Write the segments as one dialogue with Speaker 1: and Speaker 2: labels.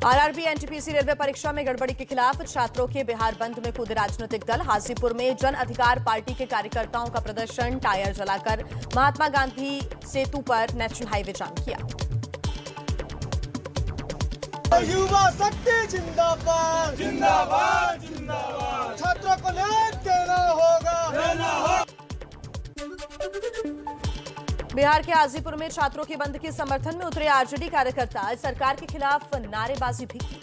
Speaker 1: RRB NTPC railway परीक्षा में गड़बड़ी के खिलाफ छात्रों के बिहार बंद में कूदे राजनीतिक दल। हाजीपुर में जन अधिकार पार्टी के कार्यकर्ताओं का प्रदर्शन, टायर जलाकर महात्मा गांधी सेतु पर नेशनल हाईवे जाम किया।
Speaker 2: युवा शक्ति जिंदाबाद जिंदाबाद जिंदाबाद, छात्रों को न्याय देना होगा।
Speaker 1: बिहार के हाजीपुर में छात्रों के बंद के समर्थन में उतरे आरजेडी कार्यकर्ता, सरकार के खिलाफ नारेबाजी भी की।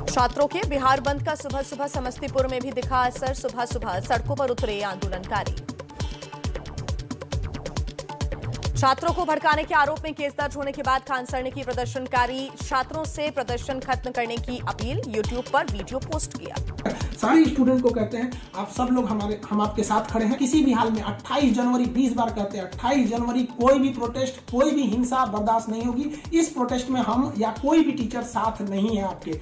Speaker 1: छात्रों के बिहार बंद का सुबह सुबह समस्तीपुर में भी दिखा असर। सुबह सुबह सड़कों पर उतरे आंदोलनकारी। छात्रों को भड़काने के आरोप में केस दर्ज होने के बाद खान सर ने की प्रदर्शनकारी छात्रों से प्रदर्शन खत्म करने की अपील। यूट्यूब पर वीडियो पोस्ट किया।
Speaker 3: सारे स्टूडेंट को कहते हैं आप सब लोग हम आपके साथ खड़े हैं। किसी भी हाल में 28 जनवरी 20 बार कहते हैं 28 जनवरी कोई भी प्रोटेस्ट, कोई भी हिंसा बर्दाश्त नहीं होगी। इस प्रोटेस्ट में हम या कोई भी टीचर साथ नहीं है आपके।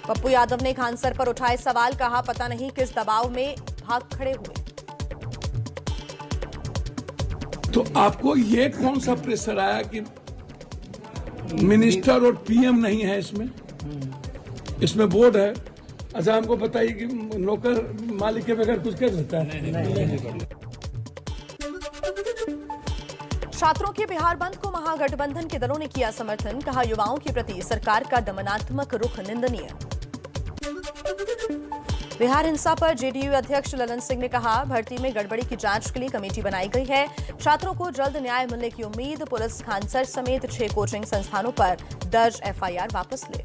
Speaker 1: पप्पू यादव ने खान सर पर उठाए सवाल, कहा पता नहीं किस दबाव में भाग खड़े हुए।
Speaker 4: तो आपको ये कौन सा प्रेशर आया कि मिनिस्टर और पीएम नहीं है इसमें बोर्ड है। अच्छा हमको बताइए कि नौकर मालिक के बगैर कुछ कर सकता है? नहीं।
Speaker 1: छात्रों के बिहार बंद को महागठबंधन के दलों ने किया समर्थन, कहा युवाओं के प्रति सरकार का दमनात्मक रुख निंदनीय। बिहार हिंसा पर जेडीयू अध्यक्ष ललन सिंह ने कहा भर्ती में गड़बड़ी की जांच के लिए कमेटी बनाई गई है। छात्रों को जल्द न्याय मिलने की उम्मीद। पुलिस खान सर समेत 6 कोचिंग संस्थानों पर दर्ज एफआईआर वापस ले।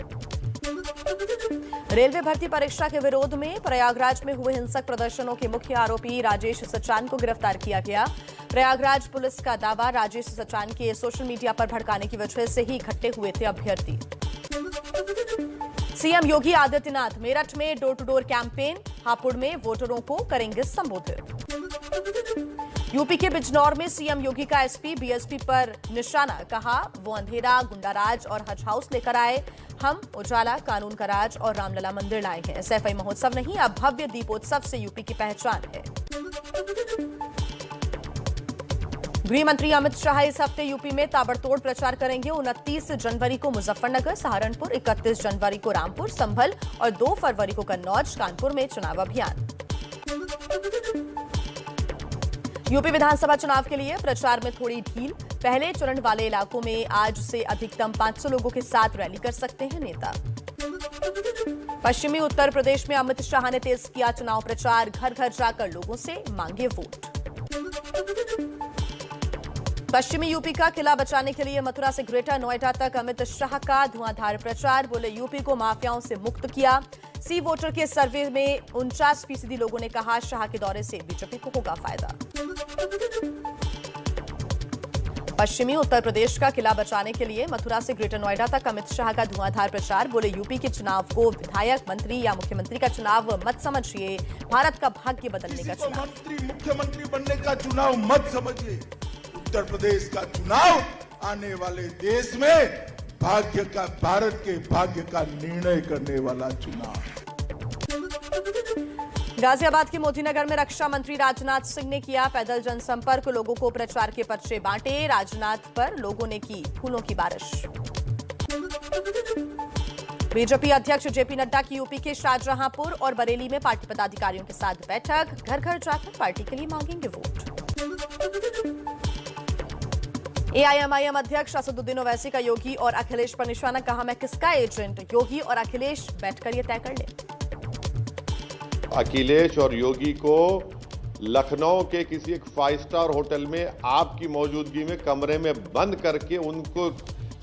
Speaker 1: रेलवे भर्ती परीक्षा के विरोध में प्रयागराज में हुए हिंसक प्रदर्शनों के मुख्य आरोपी राजेश सचान को गिरफ्तार किया गया। प्रयागराज पुलिस का दावा, राजेश सचान के सोशल मीडिया पर भड़काने की वजह से ही इकट्ठे हुए थे अभ्यर्थी। सीएम योगी आदित्यनाथ मेरठ में door to door campaign, Hapur में वोटरों को करेंगे संबोधित। यूपी के बिजनौर में सीएम योगी का एसपी बीएसपी पर निशाना, कहा वो अंधेरा, गुंडाराज और हज हाउस लेकर आए। हम उजाला, कानून का राज और रामलला मंदिर लाए हैं। सैफई महोत्सव नहीं, अब भव्य दीपोत्सव से यूपी की पहचान है। गृह मंत्री अमित शाह इस हफ्ते यूपी में ताबड़तोड़ प्रचार करेंगे। 29 जनवरी को मुजफ्फरनगर, सहारनपुर, 31 जनवरी को रामपुर, संभल और 2 फरवरी को कन्नौज, कानपुर में चुनाव अभियान। यूपी विधानसभा चुनाव के लिए प्रचार में थोड़ी ढील। पहले चरण वाले इलाकों में आज से अधिकतम 500 लोगों के साथ रैली कर सकते हैं नेता। पश्चिमी उत्तर प्रदेश में अमित शाह ने तेज किया चुनाव प्रचार, घर घर जाकर लोगों से मांगे वोट। पश्चिमी यूपी का किला बचाने के लिए मथुरा से ग्रेटर नोएडा तक अमित शाह का धुआंधार प्रचार, बोले यूपी को माफियाओं से मुक्त किया। सी वोटर के सर्वे में 49% लोगों ने कहा शाह के दौरे से बीजेपी को होगा फायदा। पश्चिमी उत्तर प्रदेश का किला बचाने के लिए मथुरा से ग्रेटर नोएडा तक अमित शाह का धुआंधार प्रचार, बोले यूपी के चुनाव को विधायक, मंत्री या मुख्यमंत्री का चुनाव मत समझिए, भारत का भाग्य बदलने का चुनाव।
Speaker 5: मुख्यमंत्री बनने का चुनाव मत समझिए, उत्तर प्रदेश का चुनाव आने वाले देश में भाग्य का, भारत के भाग्य का निर्णय करने वाला चुनाव।
Speaker 1: गाजियाबाद के मोतीनगर में रक्षा मंत्री राजनाथ सिंह ने किया पैदल जनसंपर्क, लोगों को प्रचार के पर्चे बांटे। राजनाथ पर लोगों ने की फूलों की बारिश। बीजेपी अध्यक्ष जेपी नड्डा की यूपी के शाहजहांपुर और बरेली में पार्टी पदाधिकारियों के साथ बैठक, घर घर जाकर पार्टी के लिए मांगेंगे वोट। एआईएमआईएम अध्यक्ष असदुद्दीन ओवैसी का योगी और अखिलेश पर निशाना, कहा मैं किसका एजेंट, योगी और अखिलेश बैठकर ये तय कर ले।
Speaker 6: अखिलेश और योगी को लखनऊ के किसी एक 5 स्टार होटल में आपकी मौजूदगी में कमरे में बंद करके उनको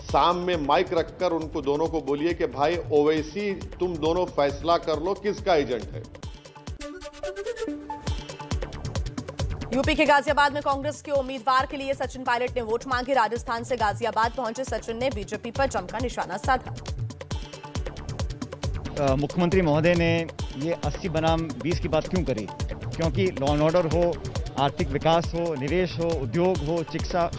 Speaker 6: सामने माइक रखकर उनको दोनों को बोलिए कि भाई ओवैसी तुम दोनों फैसला कर लो किसका एजेंट है।
Speaker 1: यूपी के गाजियाबाद में कांग्रेस के उम्मीदवार के लिए सचिन पायलट ने वोट मांगे। राजस्थान से गाजियाबाद पहुंचे सचिन ने बीजेपी पर जमकर निशाना साधा।
Speaker 7: मुख्यमंत्री महोदय ने ये 80 बनाम 20 की बात क्यों करी? क्योंकि लॉ एंड ऑर्डर हो, आर्थिक विकास हो, निवेश हो, उद्योग हो, शिक्षा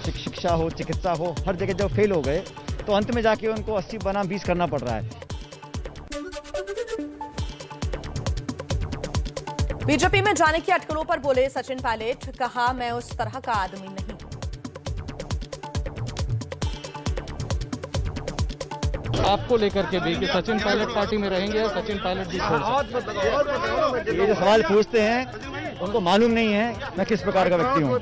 Speaker 7: हो, चिकित्सा हो, हर जगह जब फेल हो गए तो अंत में जाके उनको 80 बनाम 20 करना पड़ रहा है।
Speaker 1: बीजेपी में जाने की अटकलों पर बोले सचिन पायलट, कहा मैं उस तरह का आदमी नहीं हूं।
Speaker 8: आपको लेकर के भी कि सचिन पायलट पार्टी में रहेंगे या सचिन पायलट भी छोड़ सकते हैं?
Speaker 7: ये जो सवाल पूछते हैं उनको मालूम नहीं है मैं किस प्रकार का व्यक्ति हूँ।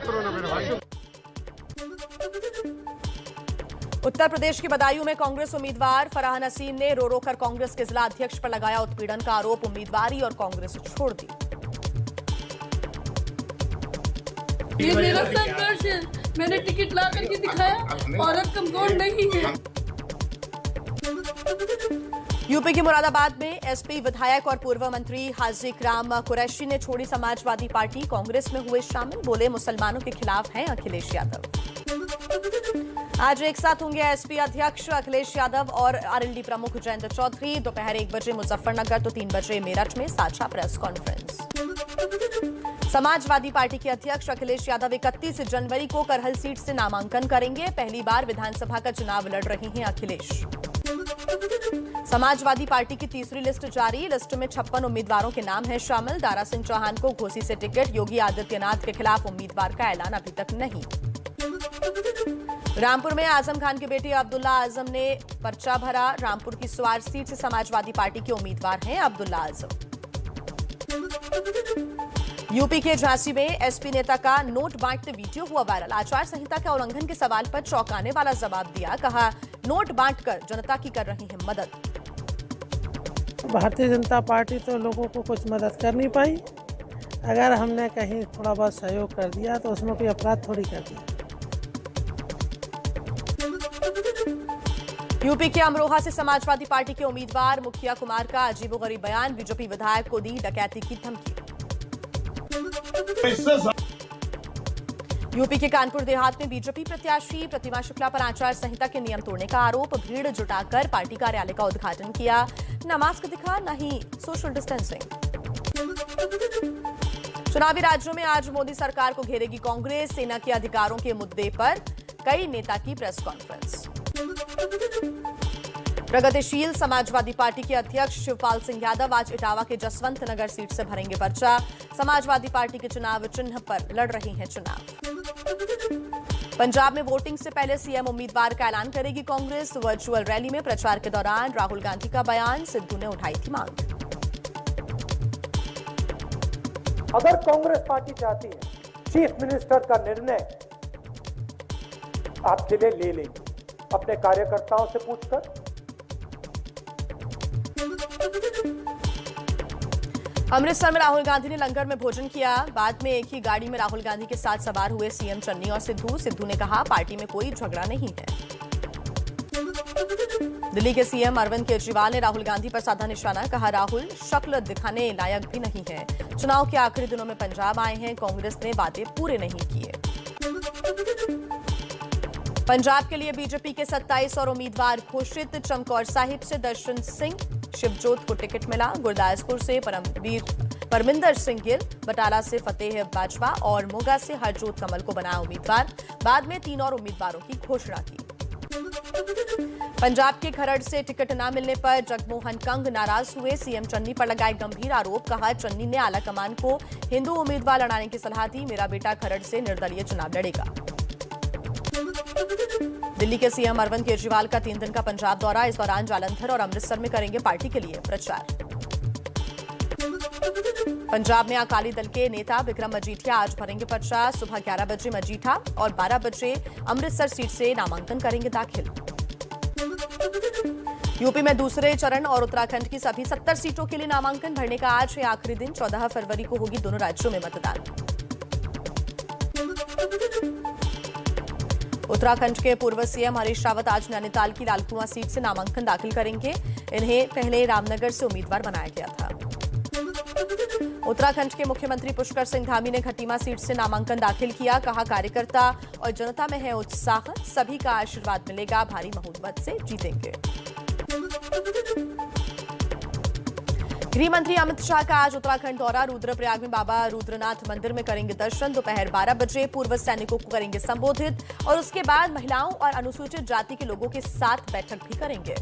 Speaker 1: उत्तर प्रदेश की बदायूं में कांग्रेस उम्मीदवार फराह नसीम ने रो रो कर कांग्रेस के जिला अध्यक्ष पर लगाया उत्पीड़न का आरोप, उम्मीदवारी और कांग्रेस छोड़ दी।
Speaker 9: ये मेरा संघर्ष है, मैंने टिकट ला करके दिखाया, औरत कमजोर नहीं है।
Speaker 1: यूपी के मुरादाबाद में एसपी विधायक और पूर्व मंत्री हाजी इकराम कुरैशी ने छोड़ी समाजवादी पार्टी, कांग्रेस में हुए शामिल, बोले मुसलमानों के खिलाफ हैं अखिलेश यादव। आज एक साथ होंगे एसपी अध्यक्ष अखिलेश यादव और आरएलडी प्रमुख जयंत चौधरी। दोपहर 1 बजे मुजफ्फरनगर तो 3 बजे मेरठ में साझा प्रेस कॉन्फ्रेंस। समाजवादी पार्टी के अध्यक्ष अखिलेश यादव 31 जनवरी को करहल सीट से नामांकन करेंगे। पहली बार विधानसभा का चुनाव लड़ रहे हैं अखिलेश। समाजवादी पार्टी की तीसरी लिस्ट जारी, लिस्ट में 56 उम्मीदवारों के नाम हैं शामिल। दारा सिंह चौहान को घोसी से टिकट, योगी आदित्यनाथ के खिलाफ उम्मीदवार का ऐलान अभी तक नहीं। रामपुर में आजम खान के बेटे अब्दुल्ला आजम ने पर्चा भरा। रामपुर की स्वार सीट से समाजवादी पार्टी के उम्मीदवार हैं अब्दुल्ला आजम। यूपी के झांसी में एसपी नेता का नोट बांटते वीडियो हुआ वायरल। आचार संहिता के उल्लंघन के सवाल पर चौंकाने वाला जवाब दिया, कहा नोट बांटकर जनता की कर रही है मदद।
Speaker 10: भारतीय जनता पार्टी तो लोगों को कुछ मदद कर नहीं पाई। अगर हमने कहीं थोड़ा बहुत सहयोग कर दिया तो उसमें कोई अपराध थोड़ी कर दिया।
Speaker 1: यूपी के अमरोहा से समाजवादी पार्टी के उम्मीदवार मुखिया कुमार का अजीबोगरीब बयान, बीजेपी विधायक को दी डकैती की धमकी। यूपी के कानपुर देहात में बीजेपी प्रत्याशी प्रतिमा शुक्ला पर आचार संहिता के नियम तोड़ने का आरोप, भीड़ जुटाकर पार्टी कार्यालय का उद्घाटन किया, न मास्क दिखा न ही सोशल डिस्टेंसिंग। चुनावी राज्यों में आज मोदी सरकार को घेरेगी कांग्रेस, सेना के अधिकारों के मुद्दे पर कई नेता की प्रेस कॉन्फ्रेंस। प्रगतिशील समाजवादी पार्टी के अध्यक्ष शिवपाल सिंह यादव आज इटावा के जसवंत नगर सीट से भरेंगे पर्चा। समाजवादी पार्टी के चुनाव चिन्ह पर लड़ रही हैं चुनाव। पंजाब में वोटिंग से पहले सीएम उम्मीदवार का ऐलान करेगी कांग्रेस। वर्चुअल रैली में प्रचार के दौरान राहुल गांधी का बयान, सिद्धू ने उठाई थी मांग।
Speaker 11: अगर कांग्रेस पार्टी चाहती है चीफ मिनिस्टर का निर्णय आपके लिए ले लेंगे अपने कार्यकर्ताओं से पूछकर।
Speaker 1: अमृतसर में राहुल गांधी ने लंगर में भोजन किया। बाद में एक ही गाड़ी में राहुल गांधी के साथ सवार हुए सीएम चन्नी और सिद्धू ने कहा पार्टी में कोई झगड़ा नहीं है। दिल्ली के सीएम अरविंद केजरीवाल ने राहुल गांधी पर साधा निशाना, कहा राहुल शक्ल दिखाने लायक भी नहीं है। चुनाव के आखिरी दिनों में पंजाब आए हैं, कांग्रेस ने वादे पूरे नहीं किए। पंजाब के लिए बीजेपी के 27 और उम्मीदवार घोषित। चमकौर साहिब से दर्शन सिंह, शिवजोत को टिकट मिला। गुरदासपुर से परमिंदर सिंह गिल, बटाला से फतेह बाजवा और मोगा से हरजोत कमल को बनाया उम्मीदवार। बाद में 3 और उम्मीदवारों की घोषणा की। पंजाब के खरड़ से टिकट न मिलने पर जगमोहन कंग नाराज हुए, सीएम चन्नी पर लगाए गंभीर आरोप, कहा चन्नी ने आलाकमान को हिंदू उम्मीदवार लड़ाने की सलाह दी। मेरा बेटा खरड़ से निर्दलीय चुनाव लड़ेगा। दिल्ली के सीएम अरविंद केजरीवाल का 3 दिन का पंजाब दौरा, इस दौरान जालंधर और अमृतसर में करेंगे पार्टी के लिए प्रचार। पंजाब में अकाली दल के नेता विक्रम मजीठिया आज भरेंगे पर्चा। सुबह 11 बजे मजीठा और 12 बजे अमृतसर सीट से नामांकन करेंगे दाखिल। यूपी में दूसरे चरण और उत्तराखंड की सभी 70 सीटों के लिए नामांकन भरने का आज है आखिरी दिन। 14 फरवरी को होगी दोनों राज्यों में मतदान। उत्तराखंड के पूर्व सीएम हरीश रावत आज नैनीताल की लालकुआं सीट से नामांकन दाखिल करेंगे। इन्हें पहले रामनगर से उम्मीदवार बनाया गया था। उत्तराखंड के मुख्यमंत्री पुष्कर सिंह धामी ने खटीमा सीट से नामांकन दाखिल किया, कहा कार्यकर्ता और जनता में है उत्साह, सभी का आशीर्वाद मिलेगा, भारी बहुमत से जीतेंगे। गृह मंत्री अमित शाह का आज उत्तराखंड दौरा। रुद्रप्रयाग में बाबा रुद्रनाथ मंदिर में करेंगे दर्शन। दोपहर 12 बजे पूर्व सैनिकों को करेंगे संबोधित और उसके बाद महिलाओं और अनुसूचित जाति के लोगों के साथ बैठक भी करेंगे।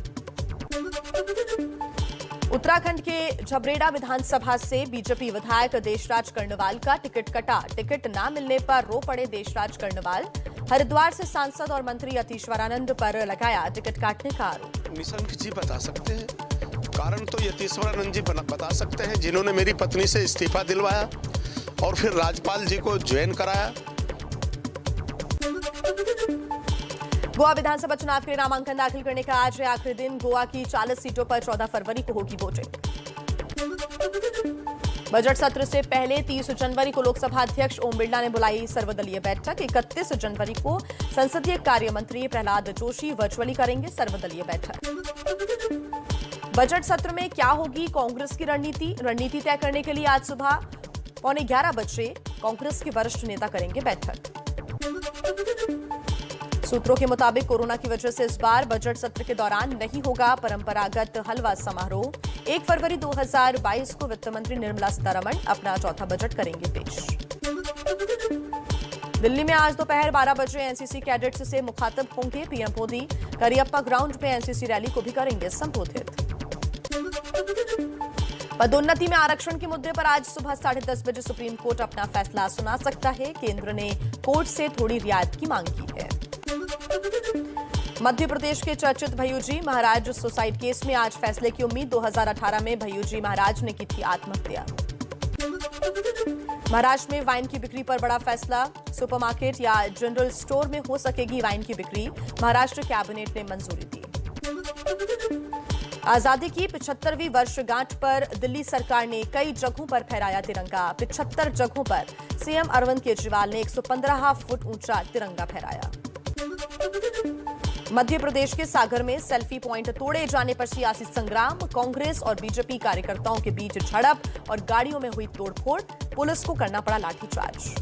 Speaker 1: उत्तराखंड के झबरेड़ा विधानसभा से बीजेपी विधायक देशराज कर्णवाल का टिकट कटा। टिकट न मिलने पर रो पड़े देशराज कर्णवाल। हरिद्वार से सांसद और मंत्री यतीश्वरानंद पर लगाया टिकट काटने का आरोप।
Speaker 12: निशंक जी बता सकते हैं, कारण तो यतीश्वरानंद जी बता सकते हैं, जिन्होंने मेरी पत्नी से इस्तीफा दिलवाया और फिर राज्यपाल जी को ज्वाइन कराया।
Speaker 1: गोवा विधानसभा चुनाव के लिए नामांकन दाखिल करने का आज है आखिरी दिन। गोवा की 40 सीटों पर 14 फरवरी को होगी वोटिंग। बजट सत्र से पहले 30 जनवरी को लोकसभा अध्यक्ष ओम बिरला ने बुलाई सर्वदलीय बैठक। 31 जनवरी को संसदीय कार्य मंत्री प्रहलाद जोशी वर्चुअली करेंगे सर्वदलीय बैठक। बजट सत्र में क्या होगी कांग्रेस की रणनीति तय करने के लिए आज सुबह 11:15 बजे कांग्रेस के वरिष्ठ नेता करेंगे बैठक। सूत्रों के मुताबिक कोरोना की वजह से इस बार बजट सत्र के दौरान नहीं होगा परंपरागत हलवा समारोह। 1 फरवरी 2022 को वित्त मंत्री निर्मला सीतारमण अपना चौथा बजट करेंगे पेश। दिल्ली में आज दोपहर 12 बजे एनसीसी कैडेट्स से मुखातिब होंगे पीएम मोदी। करियप्पा ग्राउंड में एनसीसी रैली को भी करेंगे संबोधित। पदोन्नति में आरक्षण के मुद्दे पर आज सुबह 10:30 बजे सुप्रीम कोर्ट अपना फैसला सुना सकता है। केंद्र ने कोर्ट से थोड़ी रियायत की मांग की है। मध्य प्रदेश के चर्चित भय्यूजी महाराज सुसाइड केस में आज फैसले की उम्मीद। 2018 में भय्यूजी महाराज ने की थी आत्महत्या। महाराष्ट्र में वाइन की बिक्री पर बड़ा फैसला। सुपरमार्केट या जनरल स्टोर में हो सकेगी वाइन की बिक्री। महाराष्ट्र कैबिनेट ने मंजूरी दी। आजादी की 75वीं वर्षगांठ पर दिल्ली सरकार ने कई जगहों पर फहराया तिरंगा। 75 जगहों पर सीएम अरविंद केजरीवाल ने 115 फुट ऊंचा तिरंगा फहराया। मध्य प्रदेश के सागर में सेल्फी पॉइंट तोड़े जाने पर सियासी संग्राम। कांग्रेस और बीजेपी कार्यकर्ताओं के बीच झड़प और गाड़ियों में हुई तोड़फोड़। पुलिस को करना पड़ा लाठीचार्ज।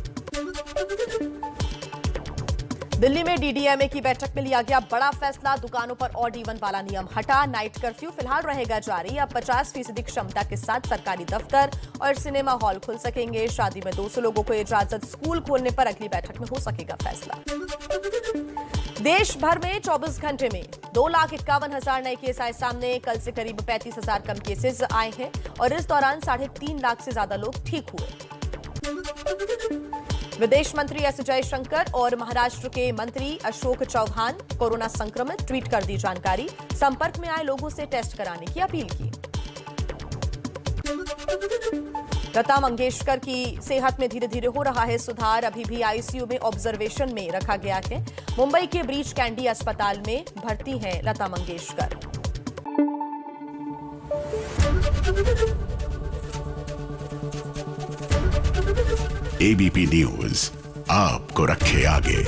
Speaker 1: दिल्ली में डीडीएमए की बैठक में लिया गया बड़ा फैसला। दुकानों पर ऑड इवन वाला नियम हटा। नाइट कर्फ्यू फिलहाल रहेगा जारी। अब 50% क्षमता के साथ सरकारी दफ्तर और सिनेमा हॉल खुल सकेंगे। शादी में 200 लोगों को इजाजत। स्कूल खोलने पर अगली बैठक में हो सकेगा फैसला। देश भर में 24 घंटे में 2,51,000 नए केस आए सामने। कल से करीब 35,000 कम केसेस आए हैं और इस दौरान 3.5 लाख से ज्यादा लोग ठीक हुए। विदेश मंत्री एस जयशंकर और महाराष्ट्र के मंत्री अशोक चौहान कोरोना संक्रमित। ट्वीट कर दी जानकारी। संपर्क में आए लोगों से टेस्ट कराने की अपील की। लता मंगेशकर की सेहत में धीरे धीरे हो रहा है सुधार। अभी भी आईसीयू में ऑब्जर्वेशन में रखा गया है। मुंबई के ब्रीच कैंडी अस्पताल में भर्ती हैं लता मंगेशकर।
Speaker 13: एबीपी न्यूज आपको रखे आगे।